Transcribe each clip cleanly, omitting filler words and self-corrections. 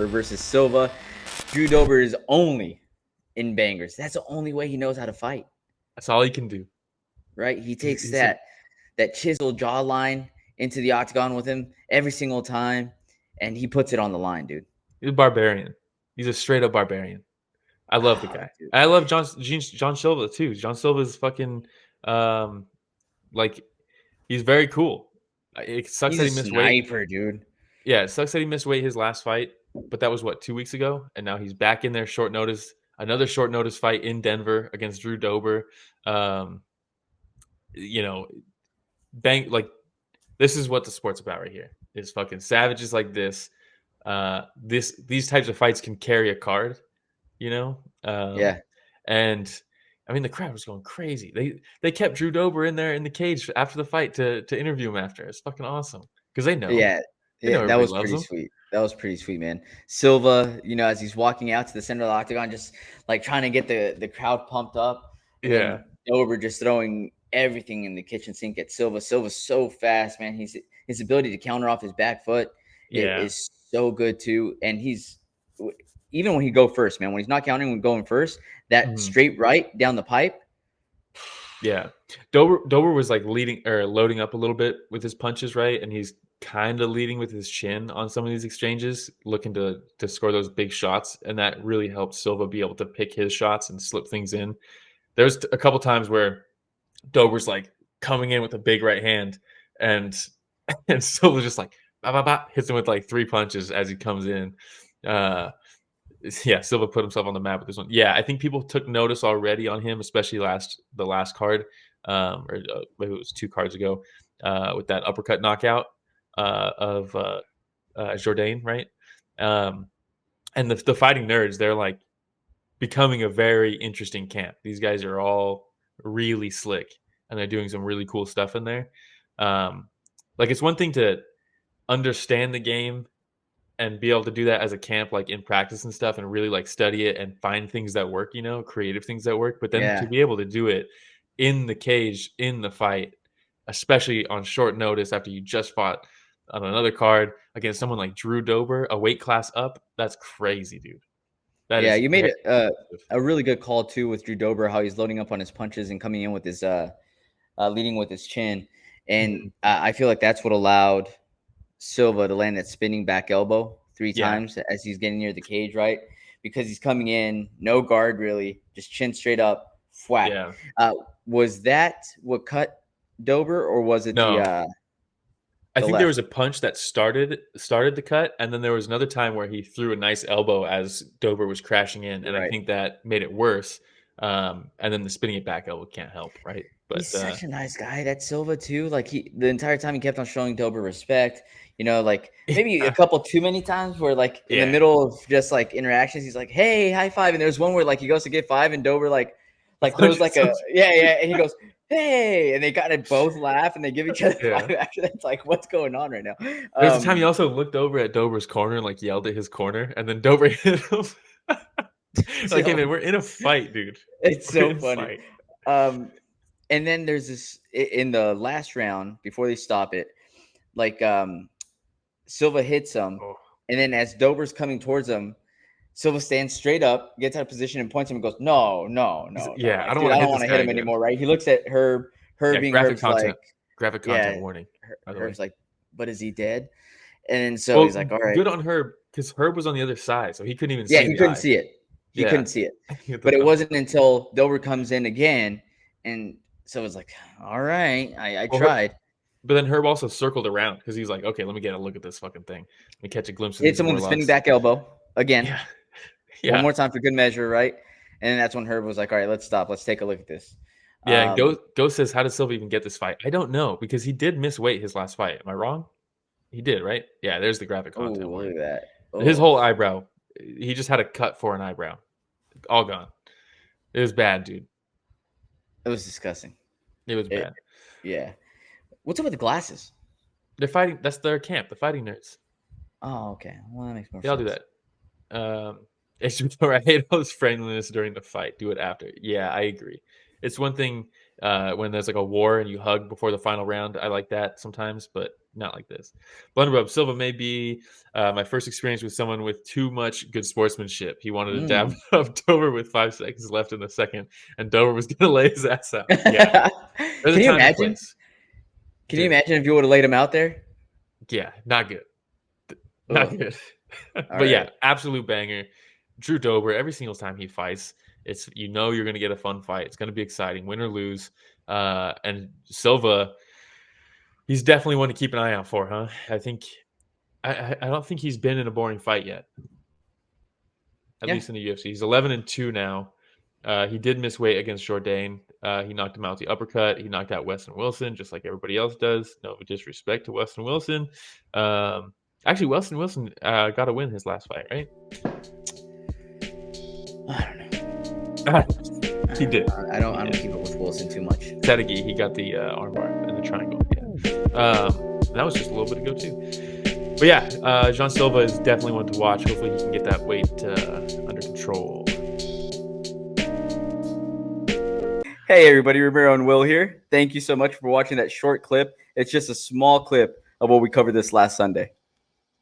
versus Silva. Drew Dober is only in bangers. That's the only way he knows how to fight. That's all he can do. Right? He takes that chiseled jawline into the octagon with him every single time, and he puts it on the line, dude. He's a barbarian. He's a straight up barbarian. I love the guy. Dude. I love John Silva too. John Silva's fucking like he's very cool. It sucks that he missed weight. Sniper, dude. Yeah, it sucks that he missed weight his last fight, but that was what 2 weeks ago, and now he's back in there short notice. Another short notice fight in Denver against Drew Dober. This is what the sport's about right here. Is fucking savages like this. These types of fights can carry a card, Yeah. And I mean the crowd was going crazy. They kept Drew Dober in there in the cage after the fight to interview him after. It's fucking awesome because they know. Yeah. They know that was loves pretty him. sweet. That was pretty sweet, man. Silva, as he's walking out to the center of the octagon, just like trying to get the crowd pumped up. And Yeah. Dober just throwing everything in the kitchen sink at Silva. Silva's so fast, man. His ability to counter off his back foot is so good too. And he's even when he go first, man, when he's not countering, when going first, that straight right down the pipe. Yeah. Dober was like leading or loading up a little bit with his punches, right? And he's kind of leading with his chin on some of these exchanges, looking to score those big shots. And that really helped Silva be able to pick his shots and slip things in. There's a couple times where Dober's like coming in with a big right hand and Silva just like hits him with like 3 punches as he comes in. Silva put himself on the map with this one. Yeah, I think people took notice already on him, especially the last card, maybe it was 2 cards ago, with that uppercut knockout of Jourdain, right? And the Fighting Nerds, they're like becoming a very interesting camp. These guys are all really slick, and they're doing some really cool stuff in there. Like it's one thing to understand the game and be able to do that as a camp, like in practice and stuff, and really like study it and find things that work, creative things that work. But then to be able to do it in the cage, in the fight, especially on short notice after you just fought on another card against someone like Drew Dober, a weight class up, that's crazy, dude. You made a really good call too with Drew Dober, how he's loading up on his punches and coming in with his leading with his chin. And I feel like that's what allowed Silva to land that spinning back elbow 3 times as he's getting near the cage, right? Because he's coming in, no guard really, just chin straight up, whack. Yeah. Was that what cut Dober, or was it I think there was a punch that started the cut, and then there was another time where he threw a nice elbow as Dober was crashing in, and I think that made it worse. And then the spinning it back elbow can't help, right? But he's such a nice guy, that Silva too. Like the entire time he kept on showing Dober respect. Like maybe a couple too many times where like in the middle of just like interactions, he's like, "Hey, high five," and there's one where like he goes to get 5, and Dober like throws like and he goes, "Hey," and they kind of both laugh and they give each other 5 after that. It's like, what's going on right now? There's a time he also looked over at Dober's corner and like yelled at his corner, and then Dober hit him. Like, hey man, we're in a fight, dude. It's so funny. And then there's this in the last round before they stop it, like Silva hits him, and then as Dober's coming towards him, Silva stands straight up, gets out of position, and points him and goes, "No." Yeah, I don't want to hit him anymore, right? He looks at Herb. Herb being Herb's like, graphic content warning. Herb's like, "But is he dead?" And so he's like, "All right." Good on Herb, because Herb was on the other side, so he couldn't even see it. Yeah, he couldn't see it. He couldn't see it. But it wasn't until Dober comes in again, and so it's like, all right, I tried. But then Herb also circled around because he's like, okay, let me get a look at this fucking thing. Let me catch a glimpse of hit someone with a spinning back elbow again. Yeah. One more time for good measure, right? And then that's when Herb was like, all right, let's stop. Let's take a look at this. Yeah, Ghost says, how did Silva even get this fight? I don't know, because he did miss weight his last fight. Am I wrong? He did, right? Yeah, there's the graphic content. Look at that. His whole eyebrow. He just had a cut for an eyebrow. All gone. It was bad, dude. It was disgusting. It was bad. Yeah. What's up with the glasses? They're fighting. That's their camp. The Fighting Nerds. Oh, okay. Well, that makes more sense. They all do that. I hate all this friendliness during the fight. Do it after. Yeah, I agree. It's one thing when there's like a war and you hug before the final round. I like that sometimes, but not like this. Blunderbubb, Silva may be my first experience with someone with too much good sportsmanship. He wanted to dab up Dober with 5 seconds left in the second, and Dober was going to lay his ass out. Yeah. There's Can a you time and imagine? place. Can you imagine if you would have laid him out there? Yeah, not good. Not good. But yeah, absolute banger. Drew Dober, every single time he fights, it's you're going to get a fun fight. It's going to be exciting, win or lose. And Silva, he's definitely one to keep an eye out for, huh? I don't think he's been in a boring fight yet. At least in the UFC. He's 11-2 now. He did miss weight against Jourdain. He knocked him out with the uppercut. He knocked out Weston Wilson, just like everybody else does. No disrespect to Weston Wilson. Actually, Weston Wilson got a win his last fight, right? I don't know. He did. I don't keep up with Wilson too much. Tedegi, he got the armbar in the triangle. Yeah. That was just a little bit ago too. But yeah, Jean Silva is definitely one to watch. Hopefully he can get that weight under control. Hey everybody, Romero and Will here. Thank you so much for watching that short clip. It's just a small clip of what we covered this last Sunday.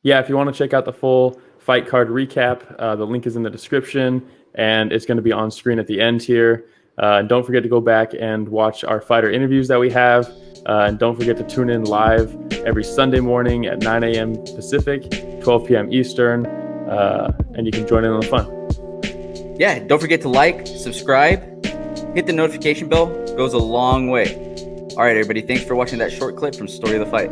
Yeah, if you want to check out the full fight card recap, the link is in the description, and it's going to be on screen at the end here. Don't forget to go back and watch our fighter interviews that we have. And don't forget to tune in live every Sunday morning at 9 a.m. Pacific, 12 p.m. Eastern, and you can join in on the fun. Yeah, don't forget to like, subscribe, hit the notification bell. It goes a long way. All right, everybody, thanks for watching that short clip from Story of the Fight.